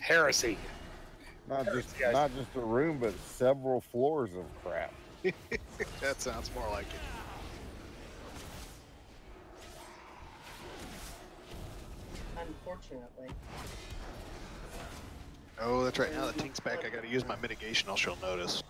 Heresy. Not just a room, but several floors of crap. That sounds more like it. Unfortunately. Oh, that's right. Now that Tink's back, I got to use my mitigation, else she'll notice.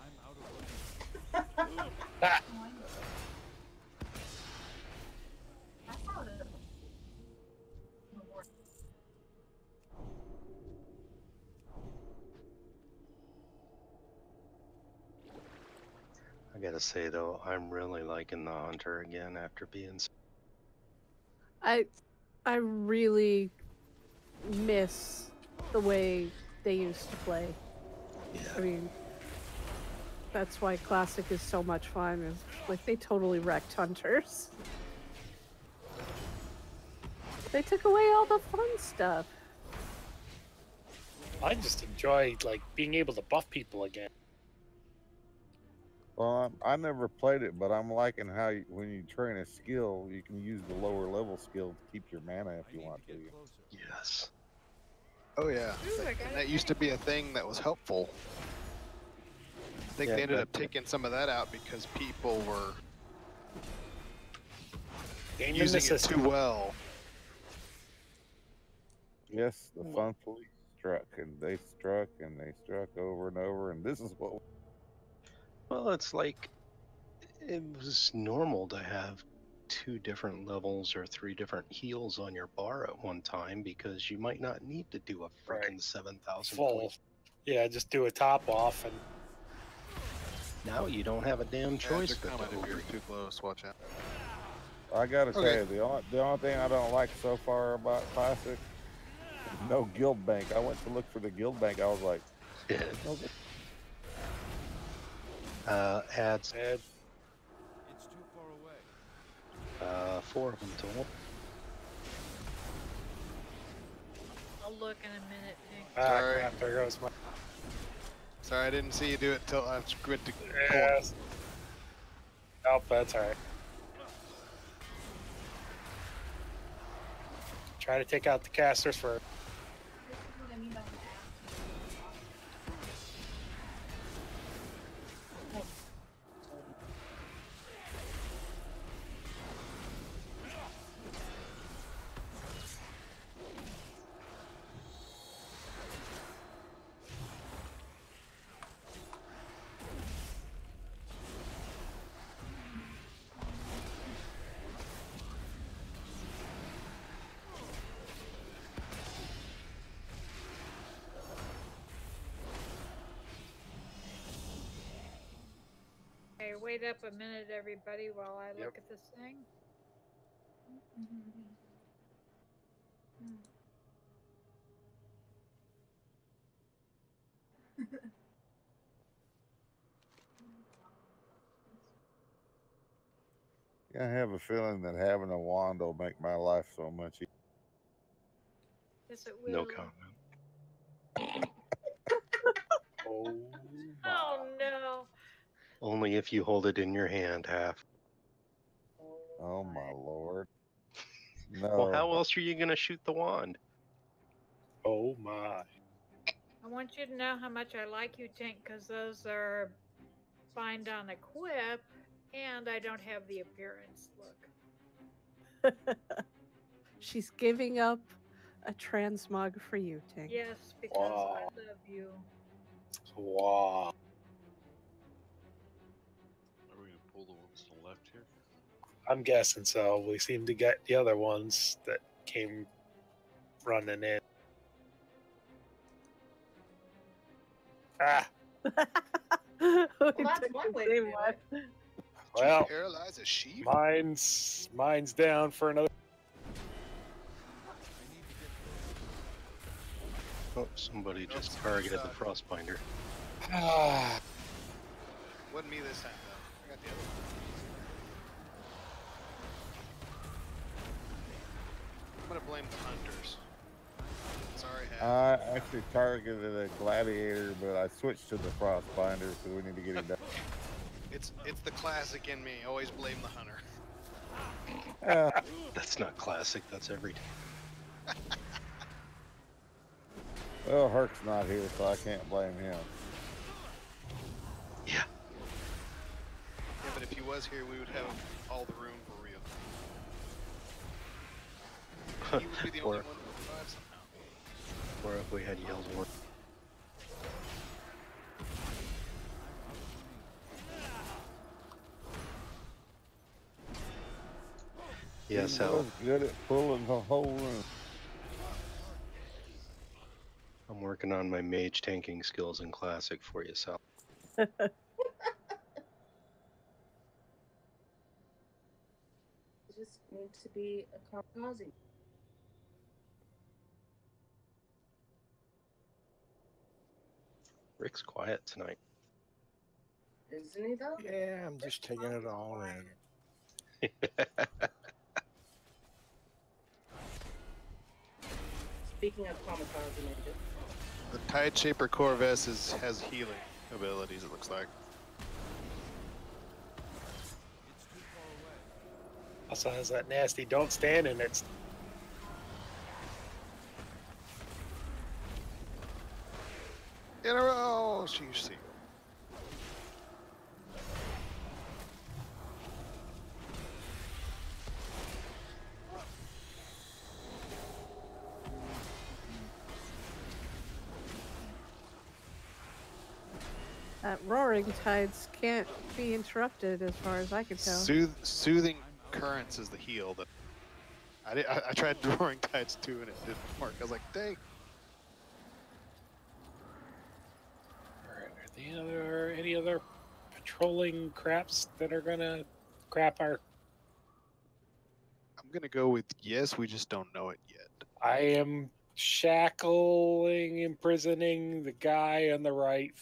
I gotta say though, I'm really liking the Hunter again after being. I really miss the way they used to play. Yeah. I mean, that's why Classic is so much fun. Is like they totally wrecked Hunters. They took away all the fun stuff. I just enjoy like being able to buff people again. Well, I never played it, but I'm liking how when you train a skill, you can use the lower level skill to keep your mana if you want to. Yes. Oh yeah, and that used to be a thing that was helpful. I think they ended up taking some of that out because people were using it too well. Yes, the fun police struck, and they struck over and over, and this is what. Well, it's like it was normal to have 2 different levels or 3 different heals on your bar at one time because you might not need to do a freaking 7,000 point. Yeah, just do a top off and. Now you don't have a damn choice. But if you're too close, watch out. I gotta say, the only thing I don't like so far about Classic, no guild bank. I went to look for the guild bank. I was like, ads. It's too far away. 4 of them total. I'll look in a minute, Pink. Sorry. Crap, there goes my. Sorry, I didn't see you do it till I went to. Yes. Nope, that's alright. Try to take out the casters first. Okay, wait up a minute, everybody, while I look at this thing. I have a feeling that having a wand will make my life so much easier. Yes, it will. No comment. Oh no. Only if you hold it in your hand, half. Oh my lord. No. Well, how else are you going to shoot the wand? Oh my. I want you to know how much I like you, Tank, because those are bind on equip, and I don't have the appearance. Look. She's giving up a transmog for you, Tank. Yes, because I love you. Wow. Are we gonna pull the ones to the left here? I'm guessing so. We seem to get the other ones that came running in. Ah. Well, that's one way to do it. Well, paralyze a sheep? Mine's down for another. Oh, somebody just targeted the Frostbinder. Wasn't me this time, though. I got the other one. I'm gonna blame the hunters. Sorry, Hal. I actually targeted a gladiator, but I switched to the Frostbinder, so we need to get it done. It's the classic in me. Always blame the hunter. That's not classic. That's every time. Well, Herc's not here, so I can't blame him. Yeah. Yeah, but if he was here, we would have all the room for real. He would be the only one who would survive somehow. Or if we had yelled one. Yes, He was good at pulling the whole room. I'm working on my mage tanking skills in Classic for you, Sal. Just need to be a kamikaze. Rick's quiet tonight. Isn't he though? Yeah, I'm just taking it all in. Speaking of kamikaze ninja. The Tide Shaper Corvus has healing abilities, it looks like. Also has that nasty don't stand in it. In a row, she see. Roaring tides can't be interrupted as far as I can tell. Soothing currents is the heal that I tried Roaring Tides too and it didn't work. I was like, dang. Are there any other patrolling craps that are gonna crap our? I'm gonna go with yes, we just don't know it yet. I am shackling, imprisoning the guy on the right.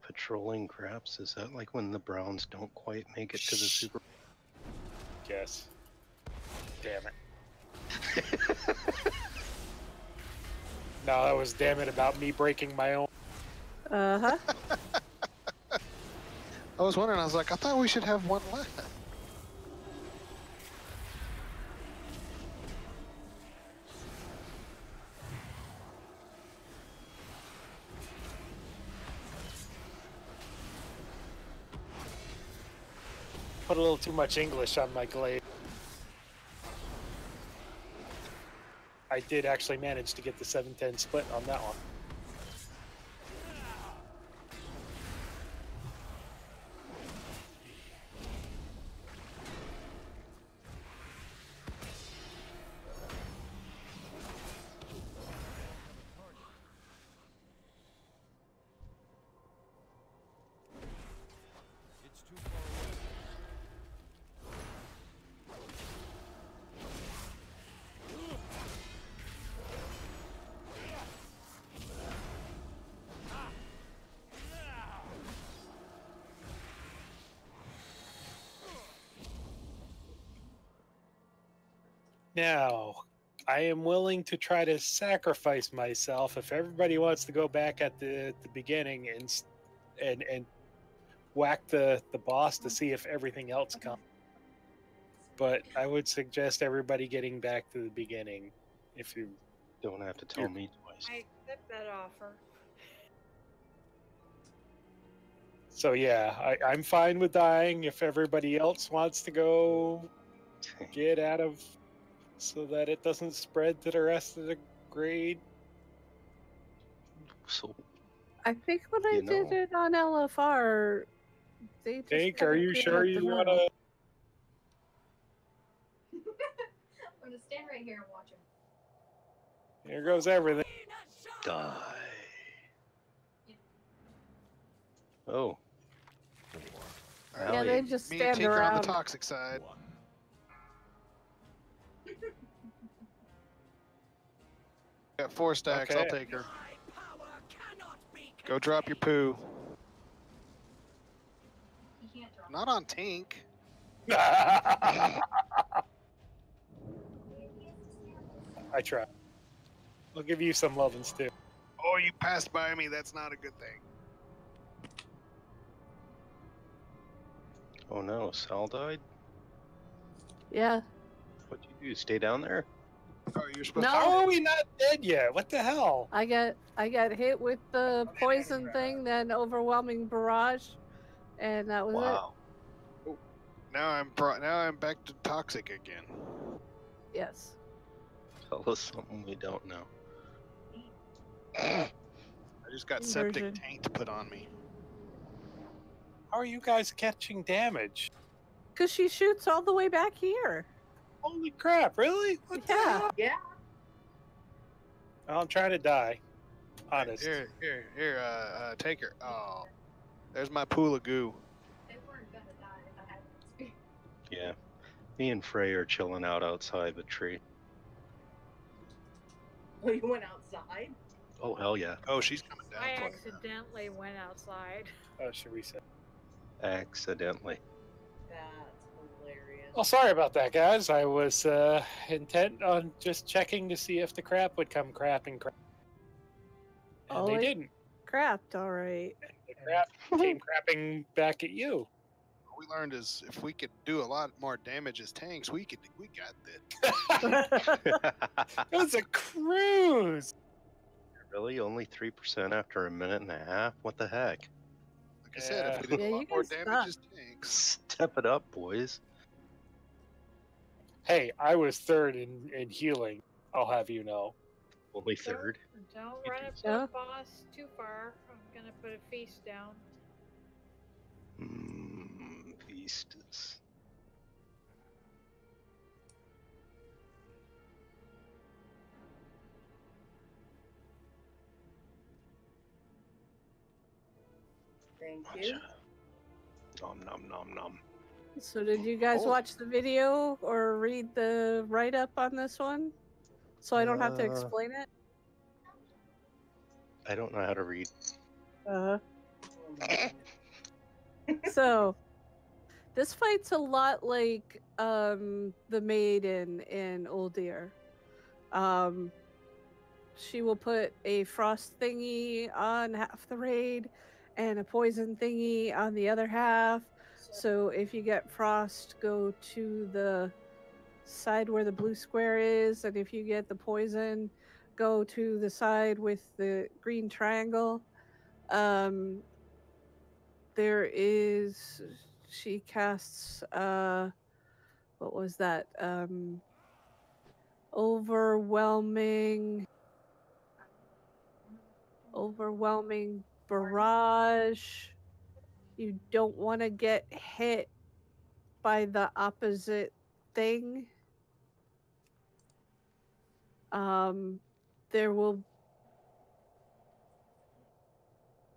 Patrolling craps? Is that like when the Browns don't quite make it to the Super Bowl? Yes. Damn it. No, that was damn it about me breaking my own. Uh-huh. I was wondering, I was like, I thought we should have one left. Put a little too much English on my glaive. I did actually manage to get the 7-10 split on that one. Now, I am willing to try to sacrifice myself if everybody wants to go back at the beginning and whack the boss to see if everything else comes. But I would suggest everybody getting back to the beginning if you don't have to tell me twice. I accept that offer. So yeah, I'm fine with dying if everybody else wants to go get out of so that it doesn't spread to the rest of the grade. So I think when I did it on LFR, they just Hank, are you sure you want to? I'm gonna stand right here and watch him. Here goes everything. Die. Oh. Yeah, they just Me stand and Tinker around. on the toxic side. Got 4 stacks, Okay. I'll take her. Go drop your poo. He can't drop. Not on Tink. I try. I'll give you some lovins too. Oh, you passed by me. That's not a good thing. Oh no, Sal died? Yeah. What'd you do? Stay down there? Oh, you're supposed No. How are we not dead yet? What the hell? I got hit with the poison thing, then overwhelming barrage, and that was Wow. to. Now I'm back to toxic again. it. Yes. Tell us something we don't know. I just got septic Inversion. taint put on me. How are you guys catching damage? Because she shoots all the way back here. Holy crap! Really? What the Yeah. hell? Yeah. Well, I'm trying to die. Honest. Here, take her. Oh, there's my pool of goo. They weren't gonna die if I hadn't. Yeah. Me and Frey are chilling out outside the tree. Oh, you went outside? Oh, hell yeah. Oh, she's coming down. I for it. accidentally went outside. Oh, should we say? Accidentally. That's hilarious. Well, sorry about that, guys. I was intent on just checking to see if the crap would come crapping. And Oh, they it- didn't. Crapped, all right. The crap came crapping back at you. What we learned is if we could do a lot more damage as tanks, we got this. It was a cruise. Really? Only 3% after a minute and a half? What the heck? Like I said, if we did Yeah, a you lot more guys damage as tanks. Step it up, boys. Hey, I was third in healing. I'll have you know. Only third. Don't run up to Yeah. the boss too far. I'm gonna put a feast down. Feastus. Thank you. Nom nom nom nom. So did you guys Oh. watch the video or read the write-up on this one? So I don't have to Uh, explain it? I don't know how to read. Uh, Oh my God. so this fight's a lot like the maiden in Uldir. She will put a frost thingy on half the raid and a poison thingy on the other half. So if you get frost, go to the side where the blue square is, and if you get the poison, go to the side with the green triangle. She casts what was that? Overwhelming barrage. You don't want to get hit by the opposite thing. There will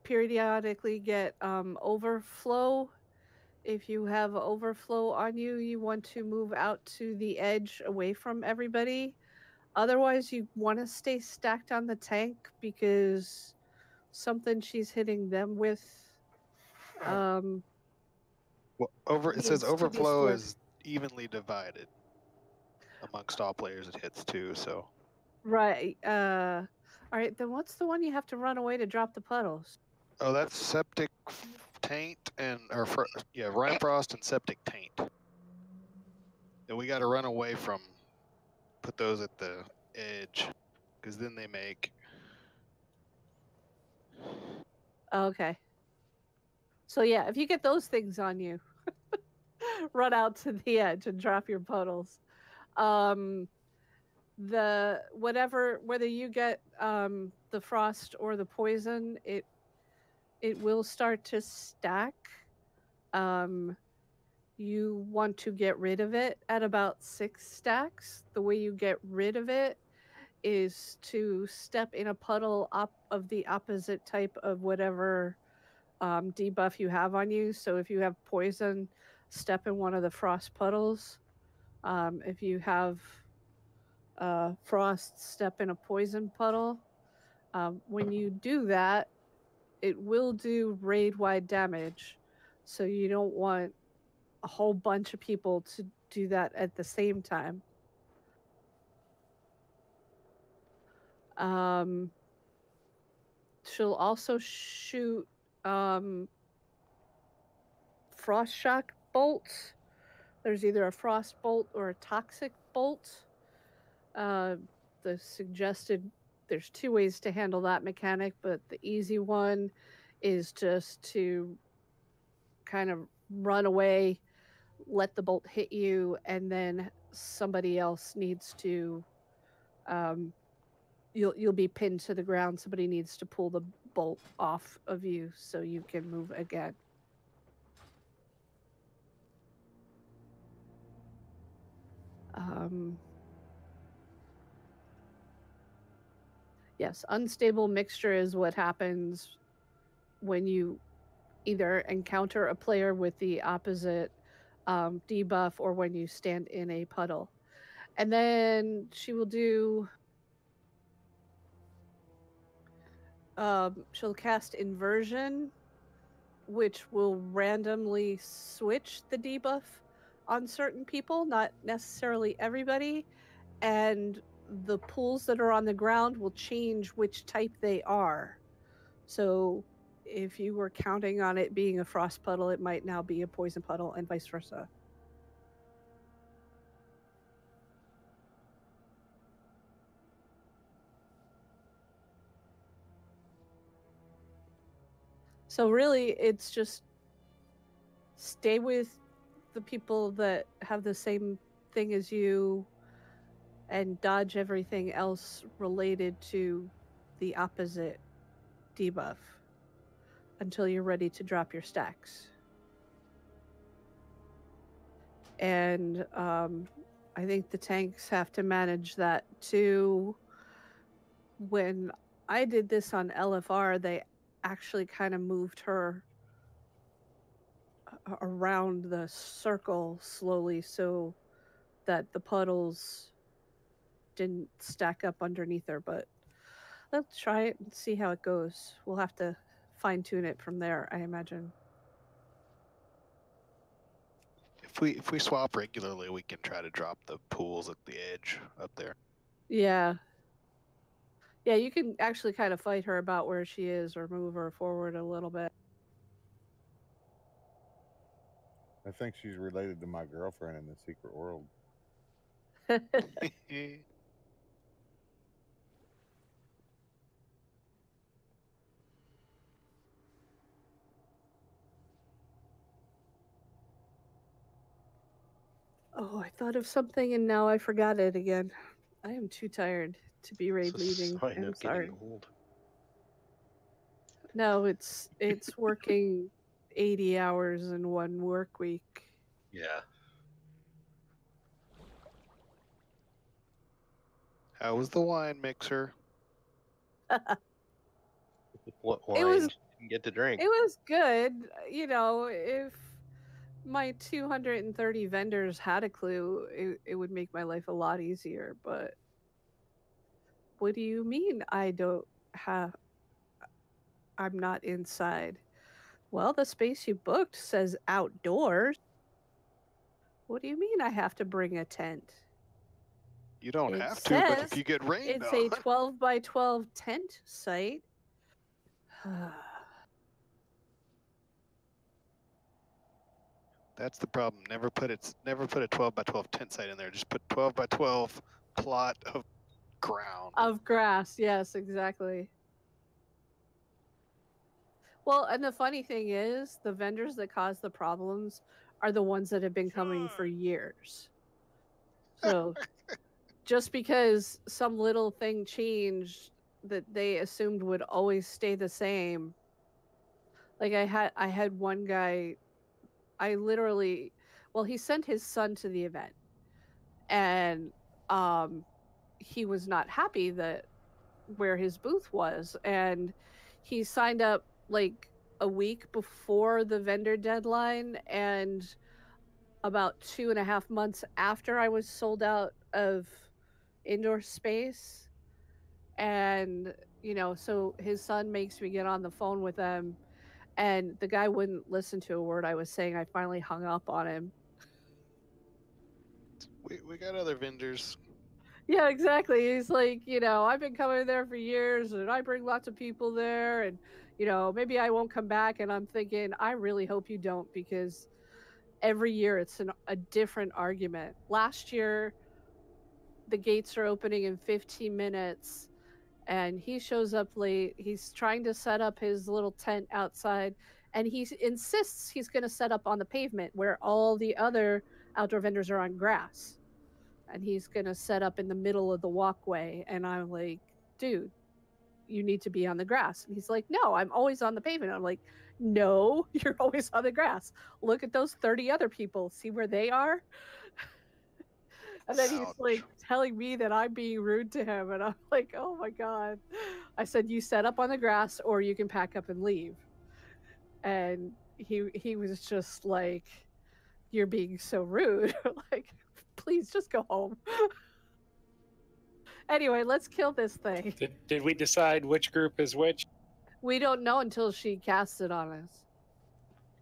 periodically get overflow. If you have overflow on you, you want to move out to the edge away from everybody. Otherwise, you want to stay stacked on the tank because something she's hitting them with. Well, it needs says to be overflow slowed. is evenly divided amongst all players it hits too. So Right. All right. Then what's the one you have to run away to drop the puddles? oh, that's septic taint Ryan Frost and septic taint. And we got to run away from. Put those at the edge, because then they make. Okay. So yeah, if you get those things on you, run out to the edge and drop your puddles. Whether you get the frost or the poison, it will start to stack. You want to get rid of it at about 6 stacks. The way you get rid of it is to step in a puddle of the opposite type of whatever debuff you have on you. So if you have poison, step in one of the frost puddles. If you have frost, step in a poison puddle. When you do that, it will do raid-wide damage. So you don't want a whole bunch of people to do that at the same time. She'll also shoot frost shock bolts. There's either a frost bolt or a toxic bolt. The suggested there's two ways to handle that mechanic, but the easy one is just to kind of run away, let the bolt hit you, and then somebody else needs to you'll be pinned to the ground. Somebody needs to pull the bolt off of you so you can move again. Yes, unstable mixture is what happens when you either encounter a player with the opposite debuff or when you stand in a puddle. And then she will do she'll cast Inversion, which will randomly switch the debuff on certain people, not necessarily everybody. And the pools that are on the ground will change which type they are. So if you were counting on it being a frost puddle, it might now be a poison puddle, and vice versa. So really, it's just stay with the people that have the same thing as you and dodge everything else related to the opposite debuff until you're ready to drop your stacks. And I think the tanks have to manage that too. When I did this on LFR, they actually kind of moved her around the circle slowly so that the puddles didn't stack up underneath her, but let's try it and see how it goes. We'll have to fine-tune it from there, I imagine. If we swap regularly, we can try to drop the pools at the edge up there. Yeah. Yeah, you can actually kind of fight her about where she is or move her forward a little bit. I think she's related to my girlfriend in the secret world. Oh, I thought of something and now I forgot it again. I am too tired to be raid leading. I'm sorry. Getting old. No, it's working 80 hours in one work week. Yeah. How was the wine mixer? What wine? It was, you get to drink. It was good. You know, if my 230 vendors had a clue, it would make my life a lot easier. But what do you mean I don't have... I'm not inside? Well, the space you booked says outdoors. What do you mean I have to bring a tent? You don't have to, but if you get rained it's on. a 12 by 12 tent site. That's the problem. Never put a 12 by 12 tent site in there. Just put 12 by 12 plot of ground. Of grass, yes, exactly. Well, and the funny thing is, the vendors that cause the problems are the ones that have been coming for years. So just because some little thing changed that they assumed would always stay the same. Like I had one guy, I literally, well, he sent his son to the event, and he was not happy that where his booth was, and he signed up like a week before the vendor deadline, and about 2.5 months after I was sold out of indoor space. And you know, so his son makes me get on the phone with them, and the guy wouldn't listen to a word I was saying. I finally hung up on him. We got other vendors. Yeah, exactly. He's like, you know, I've been coming there for years and I bring lots of people there, and you know, maybe I won't come back. And I'm thinking, I really hope you don't, because every year it's a different argument. Last year the gates are opening in 15 minutes, and he shows up late. He's trying to set up his little tent outside, and he insists he's going to set up on the pavement where all the other outdoor vendors are on grass. And he's going to set up in the middle of the walkway. And I'm like, dude, you need to be on the grass. And he's like, no, I'm always on the pavement. I'm like, no, you're always on the grass. Look at those 30 other people. See where they are? And then he's like telling me that I'm being rude to him. And I'm like, oh my God. I said, you set up on the grass or you can pack up and leave. And he was just like, you're being so rude. Like, please just go home. Anyway, let's kill this thing. Did we decide which group is which? We don't know until she casts it on us.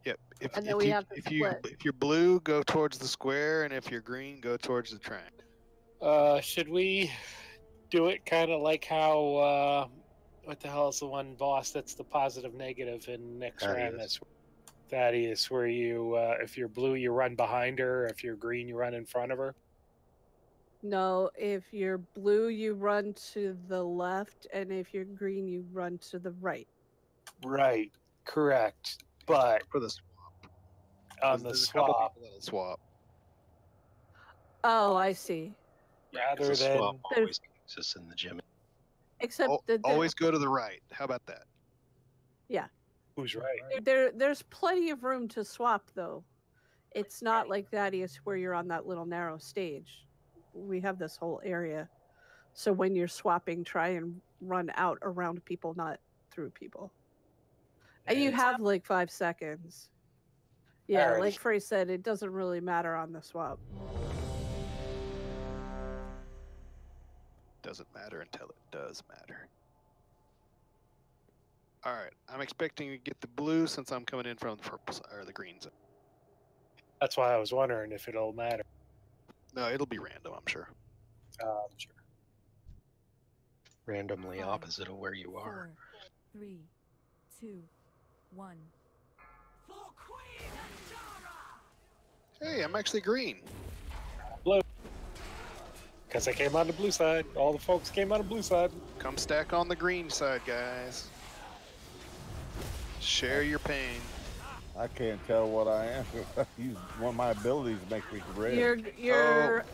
Yep. And then we have to split. If you're blue, go towards the square, and if you're green, go towards the triangle. Should we do it kind of like how what the hell is the one boss that's the positive negative in Nexramus? Thaddeus, where you if you're blue you run behind her, if you're green you run in front of her? No, if you're blue you run to the left, and if you're green you run to the right. Right, correct. But for the swap. On the swap. Swap. Oh, I see. Rather The than swap always exists in the gym. Except that always go to the right. How about that? Yeah. Who's right? There's plenty of room to swap, though. It's not like Thaddeus where you're on that little narrow stage. We have this whole area. So when you're swapping, try and run out around people, not through people. And you have like 5 seconds. Yeah, Alright. like Frey said, it doesn't really matter on the swap. Doesn't matter until it does matter. All right, I'm expecting to get the blue since I'm coming in from the purple side, or the green side. That's why I was wondering if it'll matter. No, it'll be random, I'm sure. Sure. Randomly opposite of where you are. 4, 3, 2, 1. Hey, I'm actually green. Blue. Because I came on the blue side. All the folks came on the blue side. Come stack on the green side, guys. Share your pain. I can't tell what I am. One of my abilities makes me red. You're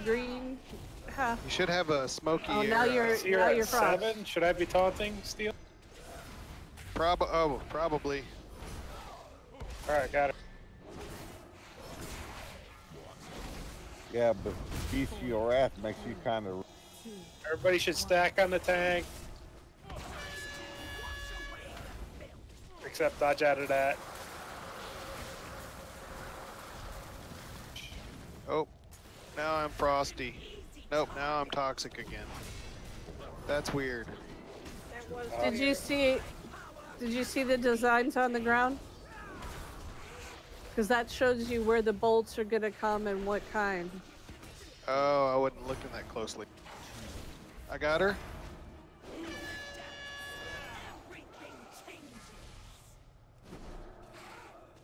green. Huh. You should have a smoky. Oh, now you're So you're now at you're frost. 7? Should I be taunting, Steel? Probably. Alright, got it. Yeah, but Bestial Wrath makes you kind of... Everybody should stack on the tank. Except dodge out of that. Oh, now I'm frosty. Nope, now I'm toxic again. That's weird. Did you see the designs on the ground? Because that shows you where the bolts are going to come and what kind. Oh, I wasn't looking that closely. I got her.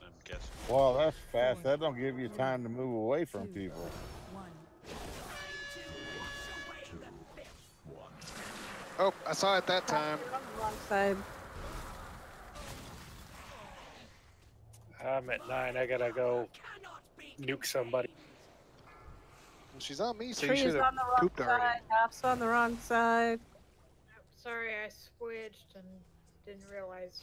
I'm guessing. Well, that's fast. That don't give you time to move away from people. Oh, I saw it that time. Wrong side. I'm at 9. I gotta go nuke somebody. Well, she's on me, so you Tree's should have on the wrong pooped already. side. Half's on the wrong side. Sorry, I switched and didn't realize.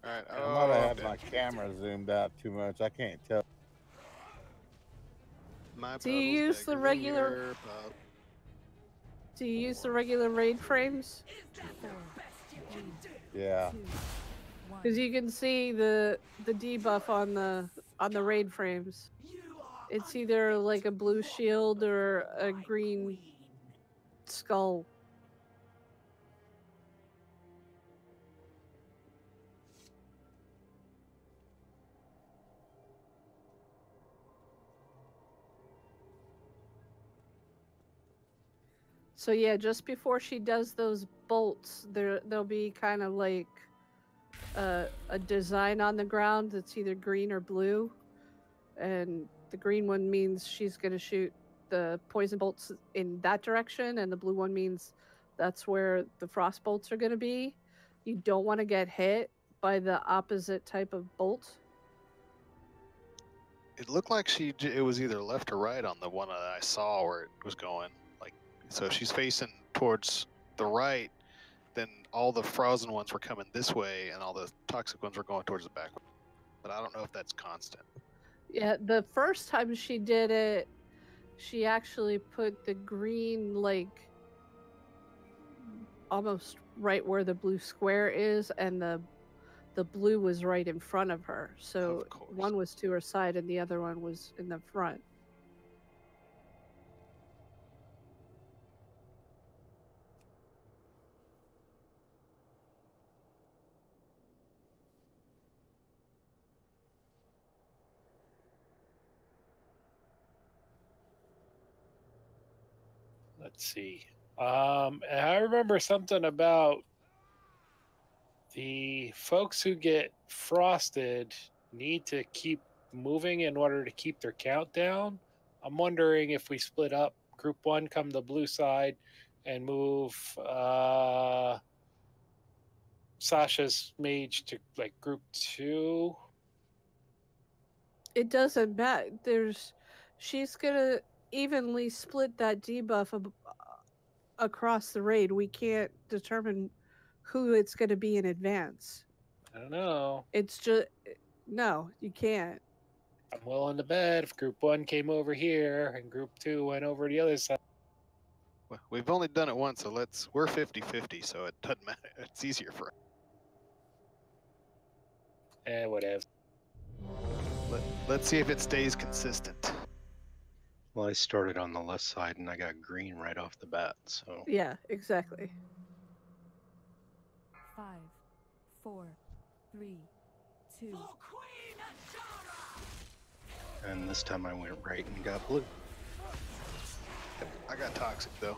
All right. I Oh, might have had my camera zoomed out too much. I can't tell. My Do you puddle's use the bigger than regular- your puddle. Do you use the regular raid frames? Yeah. Because you can see the debuff on the raid frames. It's either like a blue shield or a green skull. So yeah, just before she does those bolts, there'll be kind of like a design on the ground that's either green or blue, and The green one means she's going to shoot the poison bolts in that direction, and the blue one means that's where the frost bolts are going to be. You don't want to get hit by the opposite type of bolt. It looked like it was either left or right on the one that I saw where it was going. Like, so if she's facing towards the right, then all the frozen ones were coming this way, and all the toxic ones were going towards the back. But I don't know if that's constant. Yeah, the first time she did it, she actually put the green, like, almost right where the blue square is, and the blue was right in front of her. So one was to her side and the other one was in the front. Let's see. I remember something about the folks who get frosted need to keep moving in order to keep their count down. I'm wondering if we split up, group 1 come the blue side and move Sasha's mage to like group 2. It doesn't matter. She's gonna evenly split that debuff across the raid. We can't determine who it's going to be in advance. I don't know. It's just, no, you can't. I'm willing to bet if group 1 came over here and group 2 went over the other side. Well, we've only done it once, so we're 50-50, so it doesn't matter. It's easier for us. Whatever. Let's see if it stays consistent. Well, I started on the left side and I got green right off the bat, so. Yeah, exactly. 5, 4, 3, 2. And this time I went right and got blue. I got toxic though.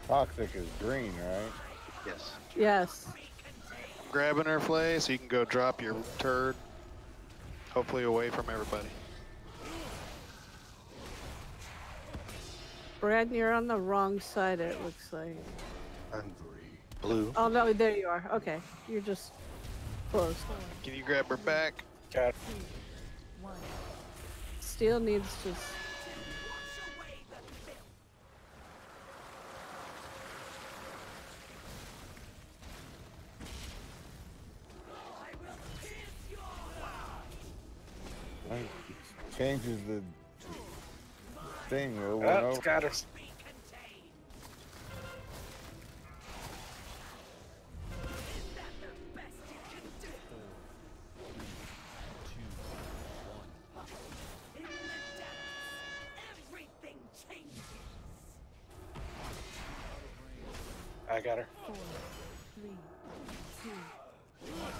Toxic is green, right? Yes. Yes. I'm grabbing her, Flay, so you can go drop your turd. Hopefully away from everybody. Brad, you're on the wrong side, it looks like. I'm blue. Oh, no, there you are. Okay. You're just close. Can you grab her back? Got Steel needs to... Changes the thing over Oh, and it's over. got her. I got her. 4, 3, 2, 1.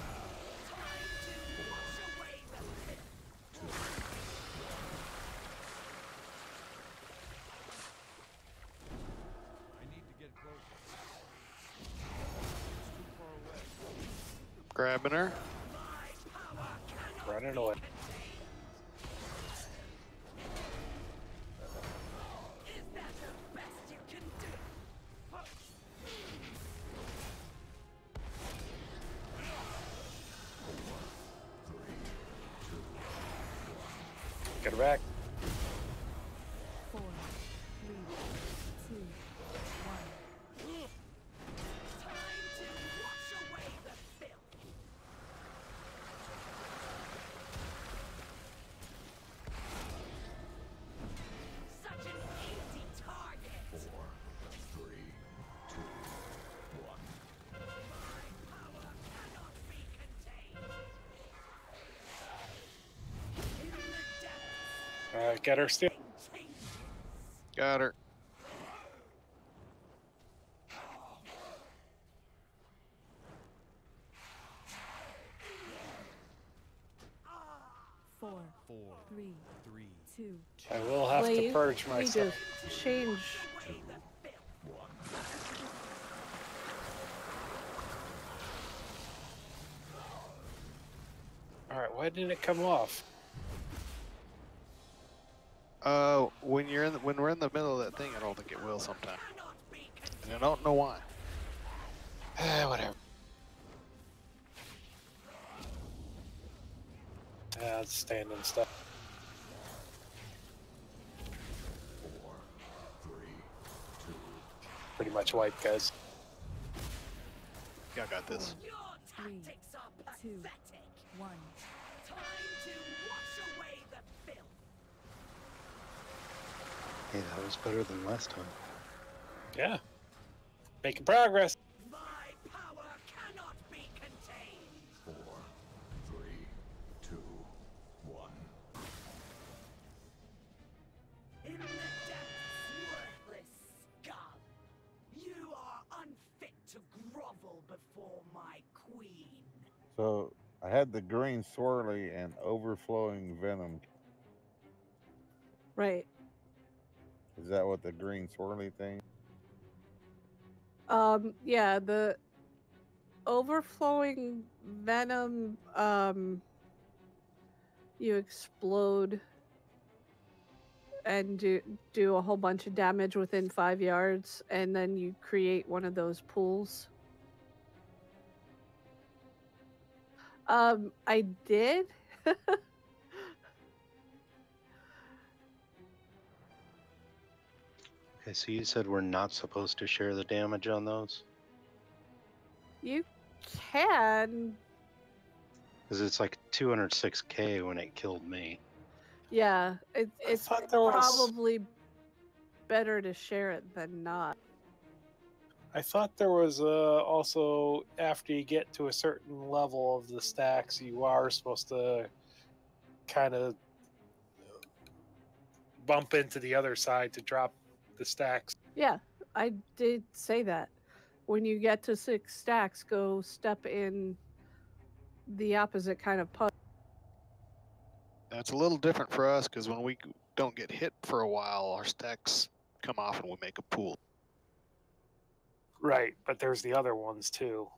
Grabbing her. Running away. Get her back. 4, 3, 2, 1. Get her still. Got her. Four, 3, 2. I will have to Wait, purge we need myself. to change. All right, why didn't it come off? When we're in the middle of that thing, I don't think it will sometime. And I don't know why. Whatever. It's standing stuff. 4, 3, 2. Pretty much wiped, guys. Yeah, I got this. 3, 2, 1. Hey, that was better than last time. Yeah. Making progress. 4, 3, 2, 1. In the depths, worthless scum! You are unfit to grovel before my queen. So I had the green swirly and overflowing venom. Right. Is that what the green swirly thing? Yeah, the overflowing venom, you explode and do a whole bunch of damage within 5 yards, and then you create one of those pools. I did. Okay, so you said we're not supposed to share the damage on those? You can. Because it's like 206k when it killed me. Yeah, it's thought there was- probably better to share it than not. I thought there was also, after you get to a certain level of the stacks, you are supposed to kind of bump into the other side to drop the stacks. Yeah, I did say that. When you get to 6 stacks, go step in the opposite kind of puddle. That's a little different for us because when we don't get hit for a while, our stacks come off and we make a pool. Right, but there's the other ones too.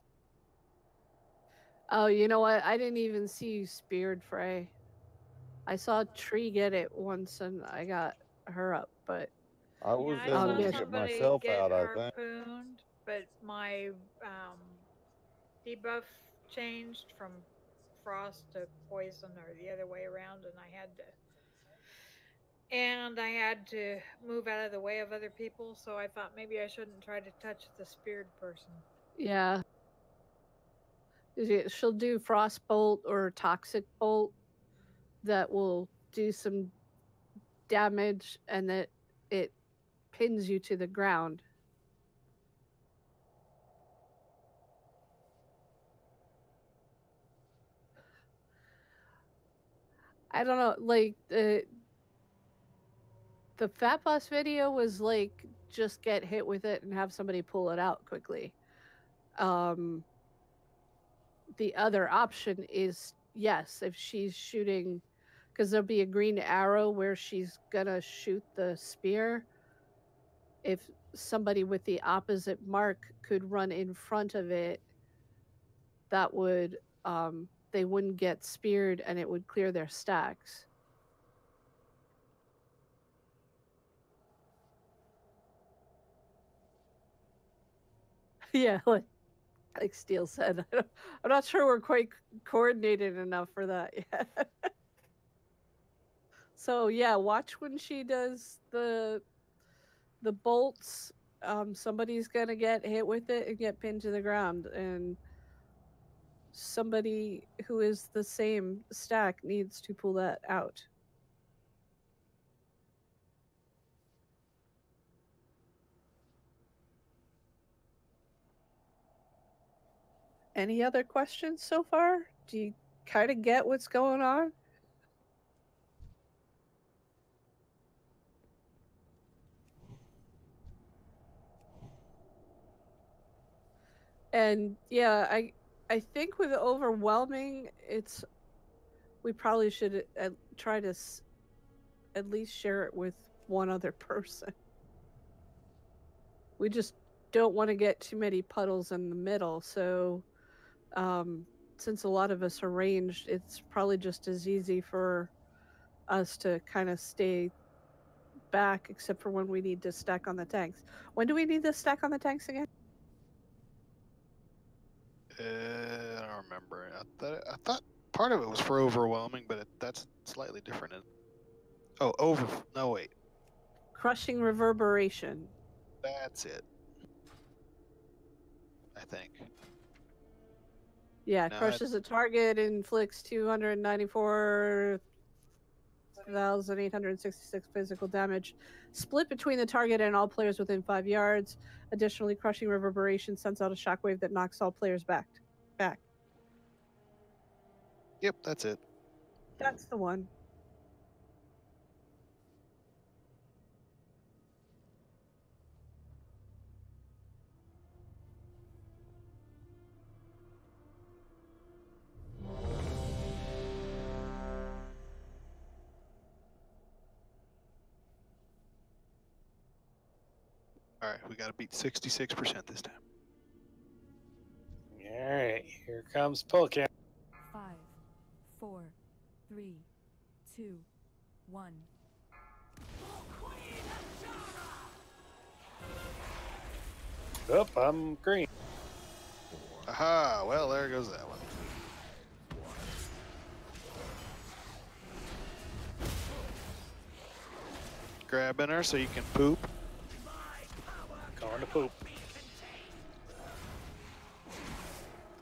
Oh, you know what? I didn't even see you speared, Frey. I saw Tree get it once and I got her up, but I was Yeah, I able saw to get somebody myself get out, I think. harpooned, but my debuff changed from frost to poison, or the other way around, and I had to move out of the way of other people. So I thought maybe I shouldn't try to touch the speared person. yeah. She'll do Frostbolt or Toxic Bolt that will do some damage and that it pins you to the ground. I don't know, like the Fat Boss video was like just get hit with it and have somebody pull it out quickly. The other option is, yes, if she's shooting, because there'll be a green arrow where she's gonna shoot the spear. If somebody with the opposite mark could run in front of it, that would they wouldn't get speared and it would clear their stacks. Yeah, like Steele said, I'm not sure we're quite coordinated enough for that yet. So yeah, watch when she does the bolts. Somebody's gonna get hit with it and get pinned to the ground, and somebody who is the same stack needs to pull that out. Any other questions so far? Do you kind of get what's going on? And yeah, I think with overwhelming, we probably should try to at least share it with one other person. We just don't want to get too many puddles in the middle, so since a lot of us are ranged, it's probably just as easy for us to kind of stay back, except for when we need to stack on the tanks. When do we need to stack on the tanks again? I don't remember. I thought part of it was for overwhelming, but that's slightly different. Oh, no, wait. Crushing reverberation. That's it. I think. Yeah, No, crushes a target, inflicts 294,866 physical damage, split between the target and all players within 5 yards. Additionally, crushing reverberation sends out a shockwave that knocks all players back. Yep, that's it. That's the one. All right, we got to beat 66% this time. All right, here comes Pulcan. 5, 4, 3, 2, 1. Oh, I'm green. Aha, well, there goes that one. Grabbing her so you can poop. Going to poop. I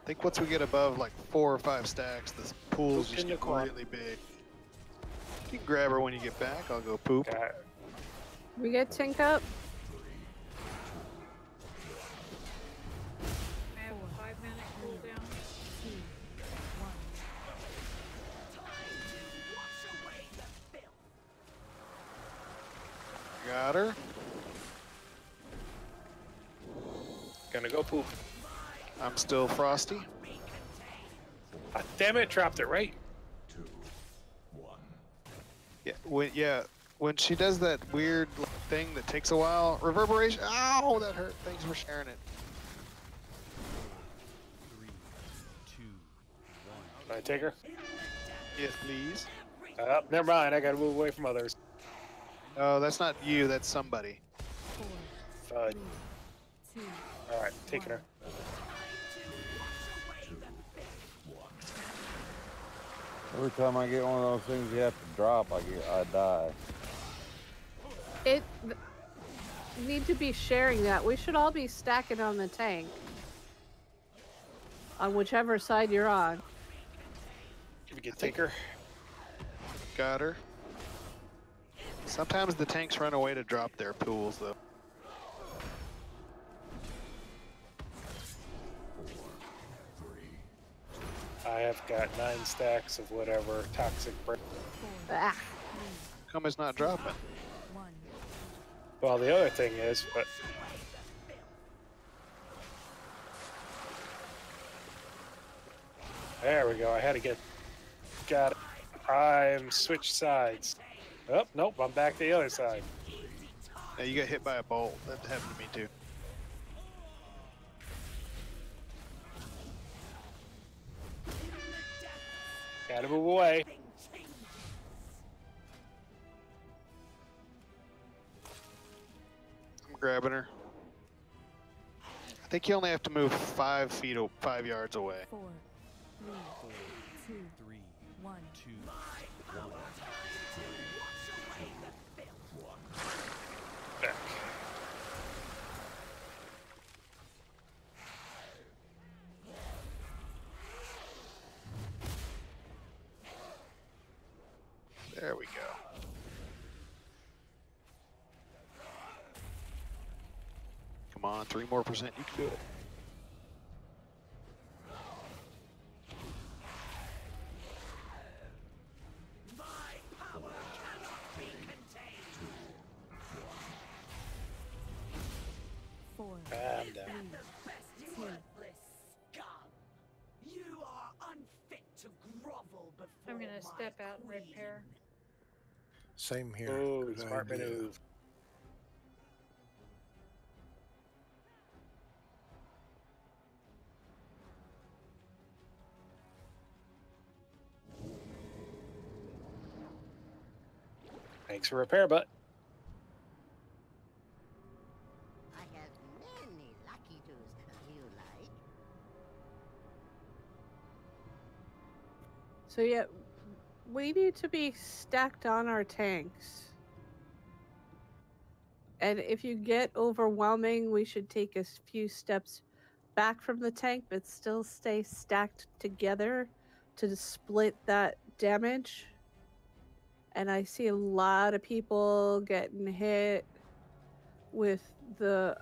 think once we get above like 4 or 5 stacks, the pools Poop just in the get corner. really big. You can grab her when you get back. I'll go poop. We get Tink up. I have a 5-minute cooldown. 2, 1. Got her. Gonna go poop. I'm still frosty. Ah, damn it, dropped it right. Yeah, when she does that weird thing that takes a while, reverberation. Ow, that hurt. Thanks for sharing it. 3, 2, 1. Can I take her? Yes, please. Never mind. I gotta move away from others. Oh, that's not you. That's somebody. 4, Fud. 2. All right, taking her. Every time I get one of those things you have to drop, I die. Need to be sharing that. We should all be stacking on the tank. On whichever side you're on. If you can take her. Got her. Sometimes the tanks run away to drop their pools, though. I have got 9 stacks of whatever toxic break. Ah. Come it's not dropping. 1. Well, the other thing is, but there we go. I had to get. Got it. I'm switched sides. Oh, nope. I'm back to the other side. Yeah, you got hit by a bolt. That happened to me too. Gotta move away. I'm grabbing her. I think you only have to move 5 yards away. 4, 3, 2, 3, 1. 2, 1. Back. There we go. Come on, 3% more. You can do it. Four, I'm down. 3, 2. You are unfit to grovel before I'm gonna my step out and queen. repair. Same here. Oh, Good smart idea. move. Thanks for repair, but I have many lucky tools you like. So yeah, we need to be stacked on our tanks. And if you get overwhelming, we should take a few steps back from the tank, but still stay stacked together to split that damage. And I see a lot of people getting hit with the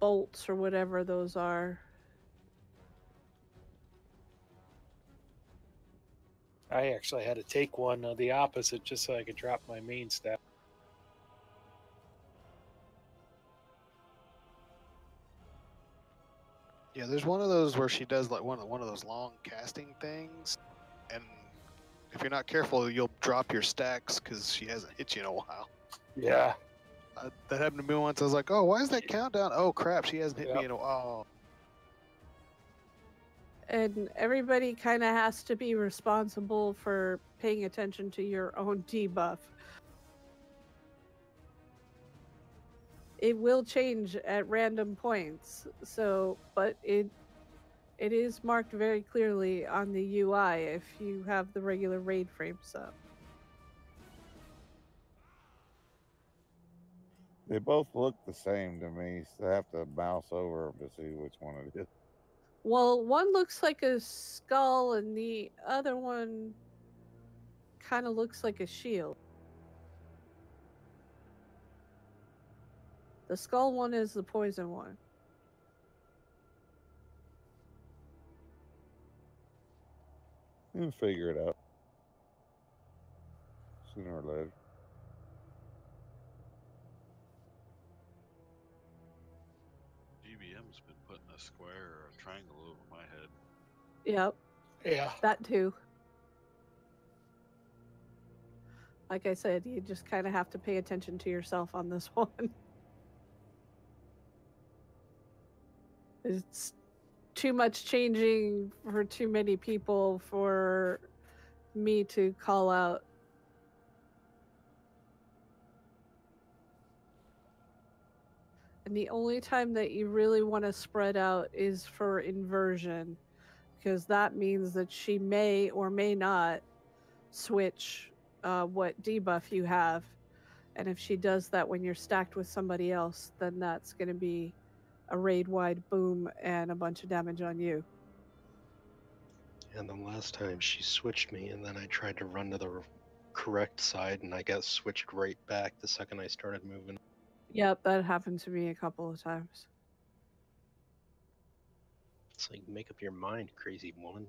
bolts or whatever those are. I actually had to take one of the opposite just so I could drop my main stat. Yeah, there's one of those where she does like one of those long casting things, and if you're not careful, you'll drop your stacks because she hasn't hit you in a while. Yeah. That happened to me once. I was like, oh, why is that countdown? Oh crap, she hasn't hit me Yep. in a while. And everybody kind of has to be responsible for paying attention to your own debuff. It will change at random points, so but it is marked very clearly on the UI if you have the regular raid frames up. They both look the same to me, so I have to mouse over them to see which one it is. Well, one looks like a skull and the other one kind of looks like a shield. The skull one is the poison one. We'll figure it out sooner or later. GBM's been putting a square or a triangle over my head. Yep. Yeah. That too. Like I said, you just kind of have to pay attention to yourself on this one. It's too much changing for too many people for me to call out. And the only time that you really want to spread out is for inversion, because that means that she may or may not switch what debuff you have. And if she does that when you're stacked with somebody else, then that's going to be a raid-wide boom and a bunch of damage on you. And the last time she switched me, and then I tried to run to the correct side, and I got switched right back the second I started moving. Yep, that happened to me a couple of times. It's like, make up your mind, crazy woman.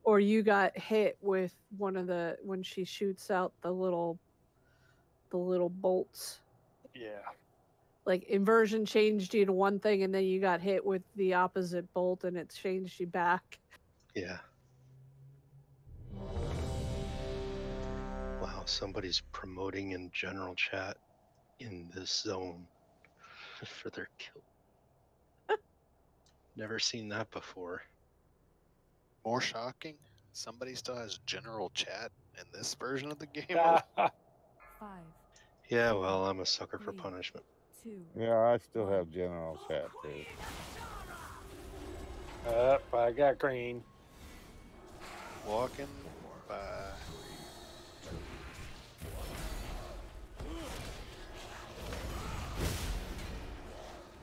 Or you got hit with one of the, when she shoots out the little bolts. Yeah. Like inversion changed you to one thing and then you got hit with the opposite bolt and it changed you back. Yeah. Wow, somebody's promoting in general chat in this zone for their kill. Never seen that before. More shocking, somebody still has general chat in this version of the game. 5, Yeah, well, I'm a sucker for punishment. 2. Yeah, I still have general chat too. I got green. Walking by.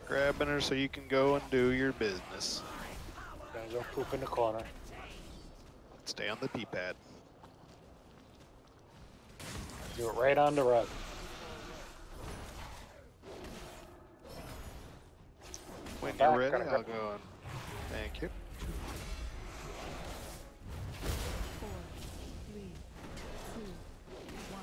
Grabbing her so you can go and do your business. Gonna go poop in the corner. Stay on the P-pad. Do it right on the rug. When Back, you're ready, gotta I'll go. go and thank you. 4, 3, 2, 1.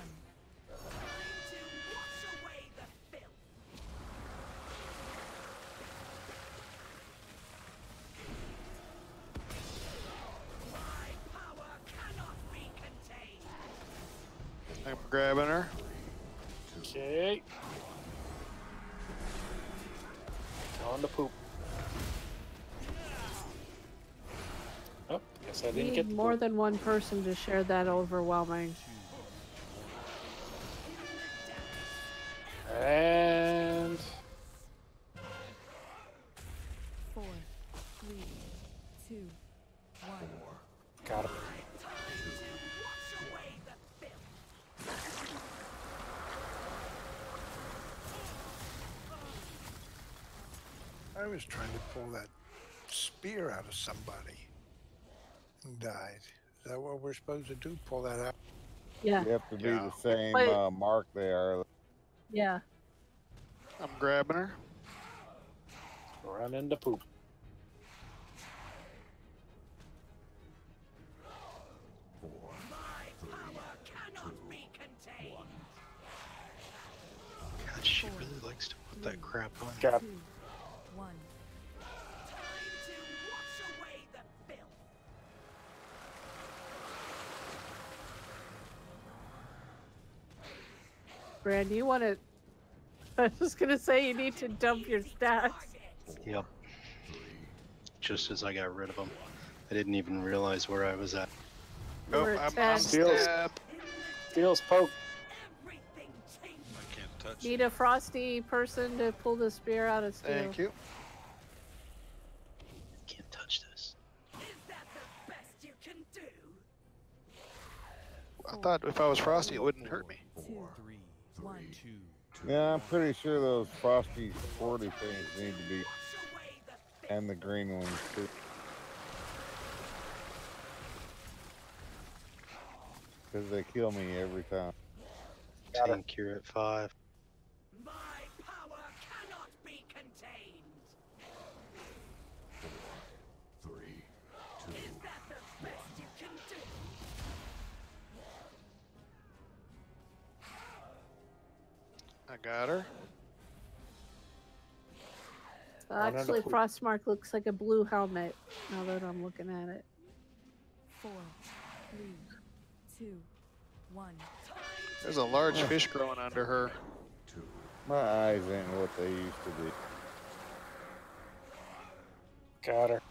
I'm grabbing her. Okay. On the poop. Oh, Guess I didn't Need get the more boot. than one person to share that overwhelming. And 4, 3, 2, 1. got him. I was trying to pull that spear out of somebody and died. Is that what we're supposed to do? Pull that out? Yeah. You have to be Yeah. the same But- mark they are. Yeah. I'm grabbing her. Run into poop. God, she really likes to put that crap on. Got 2, 1. Brand, you want to... I was just going to say you need to dump your stats. Yep. Just as I got rid of them. I didn't even realize where I was at. Oh, We're at I'm 10. stabbed. Steel's poke. I can't touch. Need a frosty person to pull the spear out of steel. Thank you. Can't touch this. I thought if I was Frosty, it wouldn't hurt me. 2, 3, 1. Yeah, I'm pretty sure those frosty 40 things need to be, and the green ones too. Because they kill me every time. Tank, you're at 5. My power cannot be contained. 4, 3, 2. Is that the best you can do? I got her. Actually, Frostmark looks like a blue helmet, now that I'm looking at it. 4, 3, 2, 1. There's a large fish growing under her. My eyes ain't what they used to be. Got her.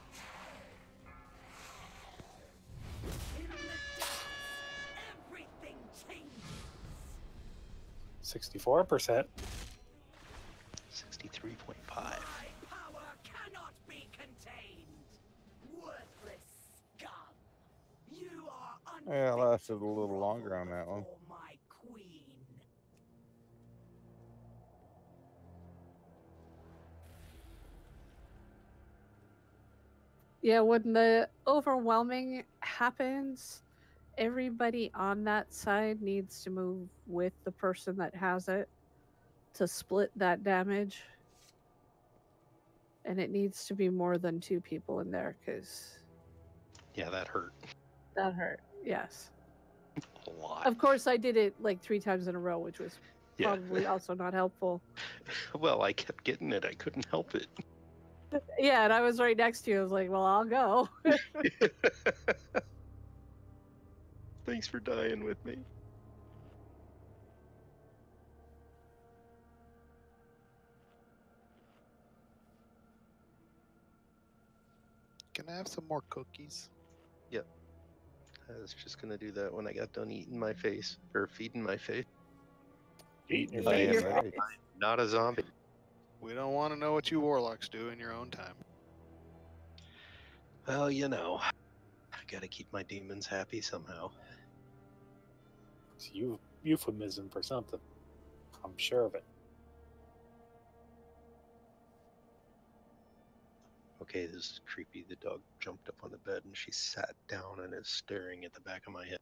Everything changes. 64%. 63.5. Power cannot be contained. Worthless scum. You are Yeah, I lasted a little longer on that one. my queen. Yeah, when the overwhelming happens, everybody on that side needs to move with the person that has it to split that damage. And it needs to be more than 2 people in there, because Yeah, that hurt that hurt. Yes. a lot. Of course, I did it like 3 times in a row, which was Yeah. probably also not helpful. Well, I kept getting it. I couldn't help it. Yeah, and I was right next to you. I was like, well, I'll go. Thanks for dying with me. Can I have some more cookies? Yep. I was just gonna do that when I got done eating my face, or feeding my face. Eating your I am face. right. Not a zombie. We don't want to know what you warlocks do in your own time. Well, you know, I gotta keep my demons happy somehow. It's euphemism for something. I'm sure of it. Okay, this is creepy. The dog jumped up on the bed and she sat down and is staring at the back of my head.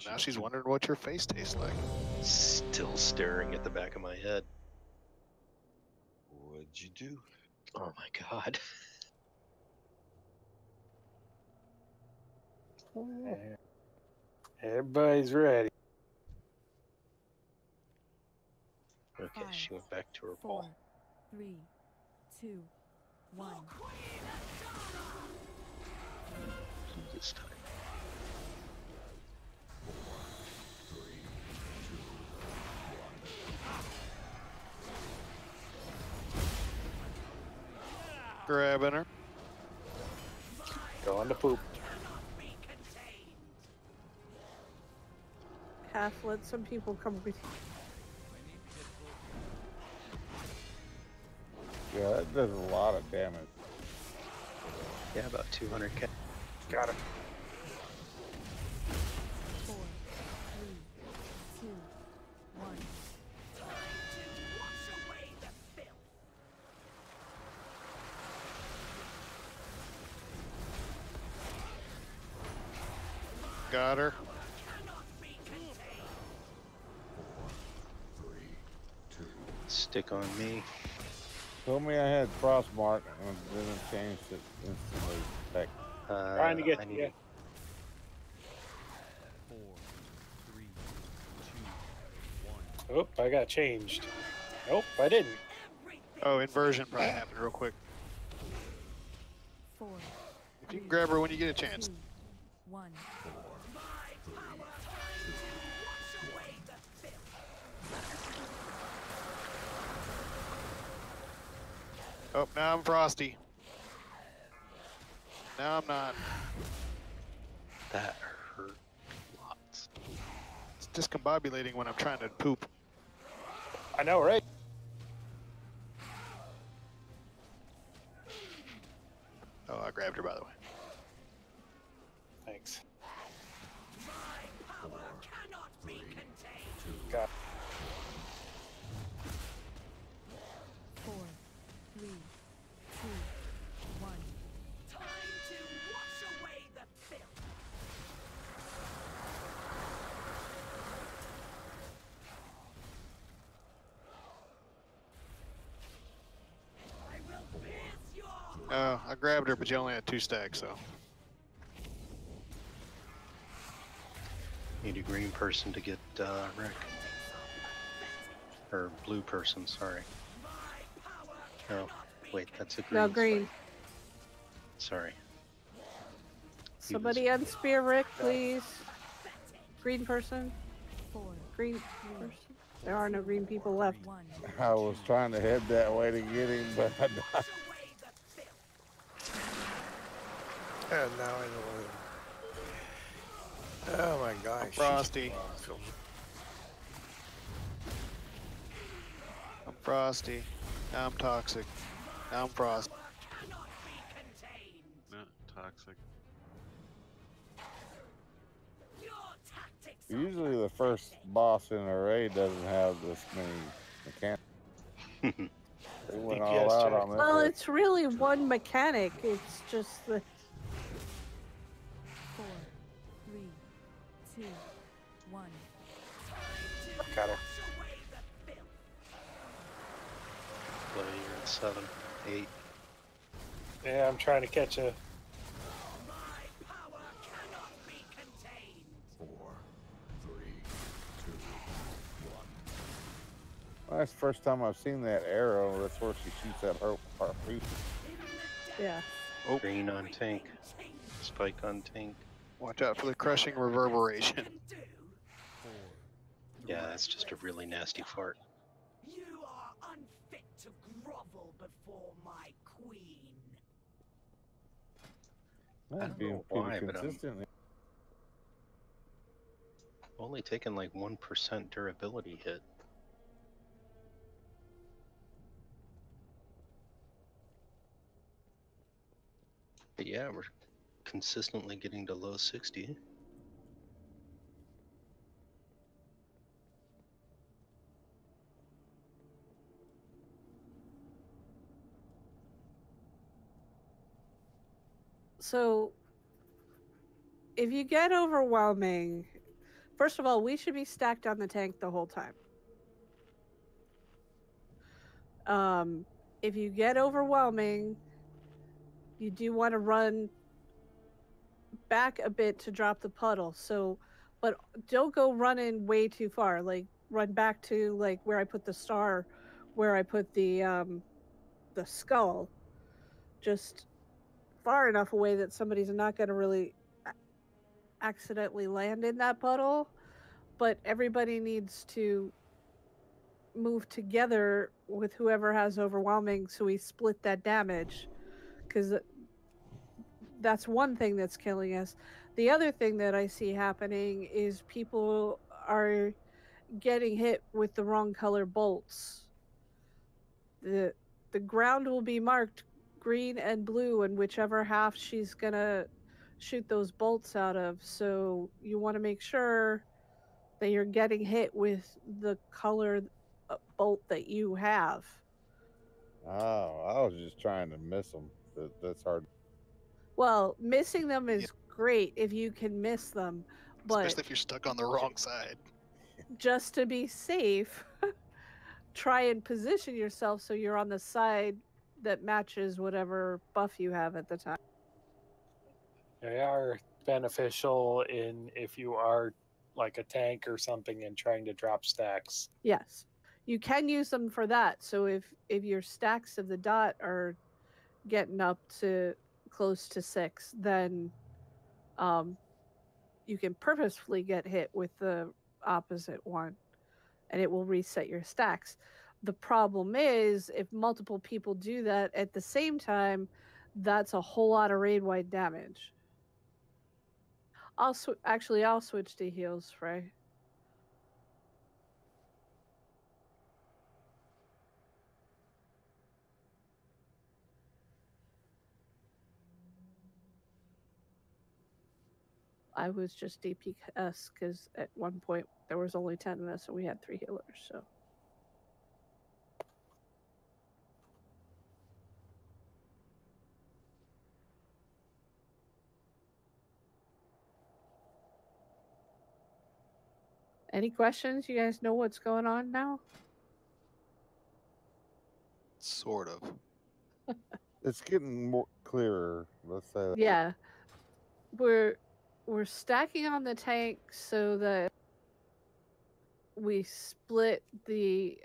Now she's wondering what your face tastes like. Still staring at the back of my head. What'd you do? Oh my god. Everybody's ready. Okay, she went back to her 4, ball. 3, 2, 1. This time. Grabbing her. Going to poop. Half let some people come with you. Yeah, that does a lot of damage. Yeah, about 200k. Got it. 4, 3, 2, 1. Got her. Stick on me. Told me I had Frostmark and then it changed it instantly. Heck. Trying to get I need you. 4, 3, 2, 1. Oh, I got changed. Nope, I didn't. Oh, inversion probably happened real quick. 4, If you can grab her when you get a chance. 2, 1. Oh, now I'm frosty. Now I'm not. That hurt lots. It's discombobulating when I'm trying to poop. I know, right? Oh, I grabbed her by the way. Thanks. Got 4, 3, 2, 1. Time to wash away the filth. I will pierce your Oh, I grabbed her, but you only had 2 stacks, so. Need a green person to get Rick. Or blue person, sorry. Oh, wait, that's a green. No, green. Sorry. Somebody unspear Rick, please. Green person. 4, Green person. There are no green people left. 1. I was trying to head that way to get him, but I died. And now I know what. Oh my gosh. Frosty. I'm frosty. Now I'm toxic. Now I'm frost. Not toxic. Usually the first boss in a raid doesn't have this many mechanics. They went all out on this. Well, it's really one mechanic. It's just the 4, 3, 2, 1. Got her. Well, you're at 7, 8. Yeah, I'm trying to catch a. 4, 3, 2, 1. Well, that's the first time I've seen that arrow. That's where she shoots that harpoon. yeah. Oh. Green on tank. Spike on tank. Watch out for the crushing reverberation. Yeah, that's just a really nasty fart. You are unfit to grovel before my queen. I That's don't being know why, pretty but I'm consistent. only taking like 1% durability hit. But yeah, we're consistently getting to low 60. So, if you get overwhelming, first of all, we should be stacked on the tank the whole time. If you get overwhelming, you do want to run back a bit to drop the puddle. So, but don't go running way too far. Like run back to like where I put the star, where I put the skull, just far enough away that somebody's not going to really accidentally land in that puddle. But everybody needs to move together with whoever has overwhelming, so we split that damage. because that's one thing that's killing us. The other thing that I see happening is people are getting hit with the wrong color bolts. The ground will be marked green and blue, and whichever half she's gonna shoot those bolts out of. So you want to make sure that you're getting hit with the color bolt that you have. Oh, I was just trying to miss them. That's hard. Well, missing them is great if you can miss them, but Especially if you're stuck on the wrong side. just to be safe, try and position yourself so you're on the side that matches whatever buff you have at the time. They are beneficial in if you are like a tank or something and trying to drop stacks. Yes. You can use them for that. So if your stacks of the dot are getting up to close to 6, then you can purposefully get hit with the opposite one and it will reset your stacks. The problem is if multiple people do that at the same time, that's a whole lot of raid-wide damage. I'll switch to heals, Frey. I was just DPS because at one point there was only 10 of us and we had 3 healers, so. Any questions? You guys know what's going on now? Sort of. It's getting more clearer. Let's say that. Yeah. We're stacking on the tank so that we split the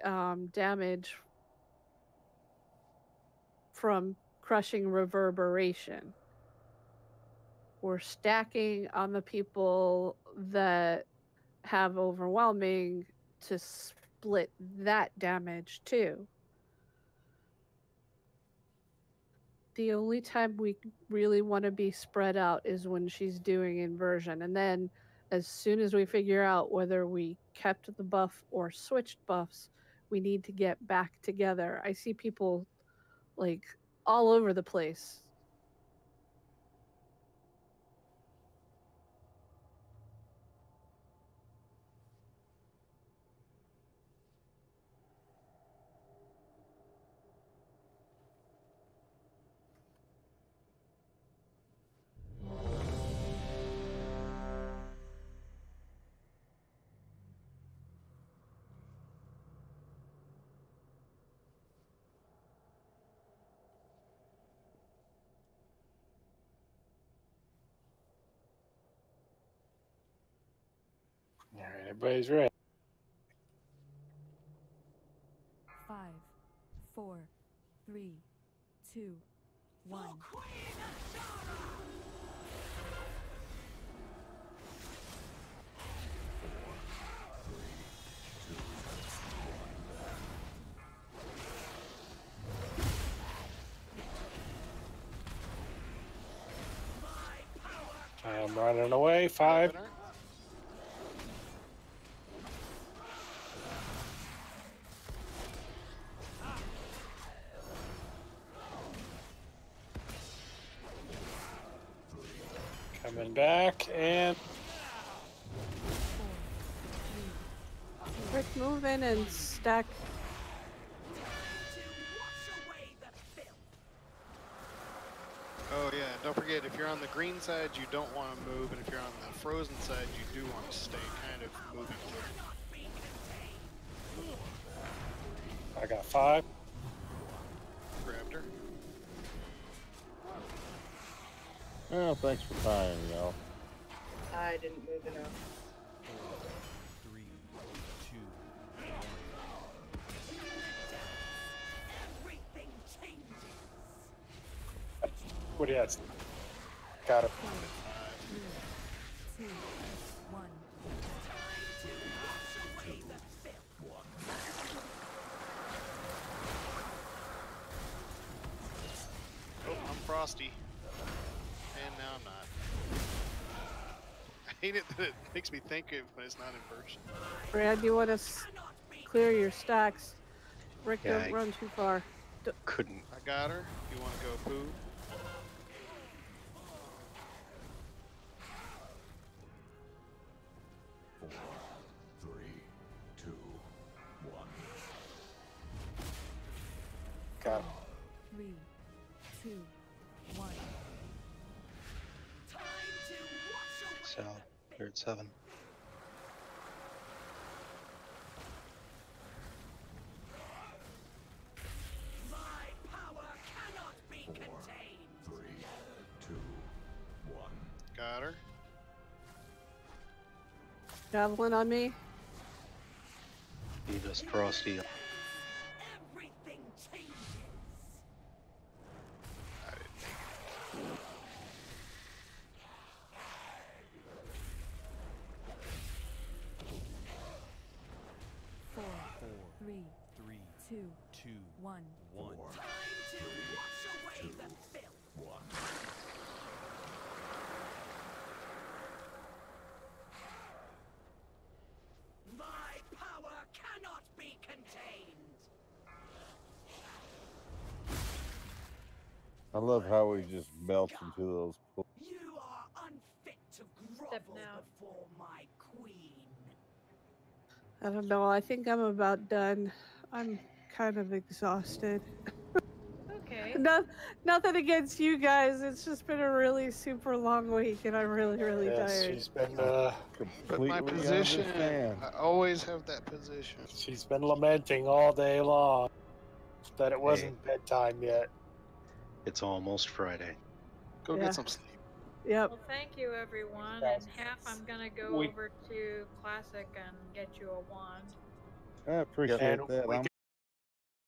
damage from crushing reverberation. We're stacking on the people that have overwhelming to split that damage too. The only time we really want to be spread out is when she's doing inversion. And then as soon as we figure out whether we kept the buff or switched buffs, we need to get back together. I see people like all over the place. All right, everybody's ready. 5, 4, 3, 2, 1. I'm running away. 5. Coming back and Quick move in and stack. Oh yeah, don't forget, if you're on the green side, you don't want to move, and if you're on the frozen side, you do want to stay kind of moving through. I got 5. Grabbed her. Well, thanks for tying, y'all. I didn't move enough. 3, 2, 1. What do you have? Got it. 2, 1. Oh, I'm Frosty. And now I'm not. I hate it that it makes me think it when it's not inversion. Brad, you want to clear your stacks. Rick, Yeah, don't run too far. Couldn't. I got her. If you want to go poo. Got 3, 2, 1. So you're at 7. My power cannot be contained. 3, 2, 1. Got her. Javelin on me. You just Frosty. Everything changes. I didn't make it. 4, 3, 2, 1. Time to wash away the filth. My power cannot be contained. I love how he just melts into those pools. You are unfit to Step grovel now. before my queen. I don't know. I think I'm about done. I'm kind of exhausted. Okay. Nothing against you guys. It's just been a really super long week, and I'm really Yes, tired. she's been But Completely my position, understand. I always have that position. she's been lamenting all day long that it wasn't bedtime yet. It's almost Friday. Go Yeah. get some sleep. Yep. Well, thank you, everyone. And half, I'm gonna go over to Classic and get you a wand. I appreciate And that. we I'm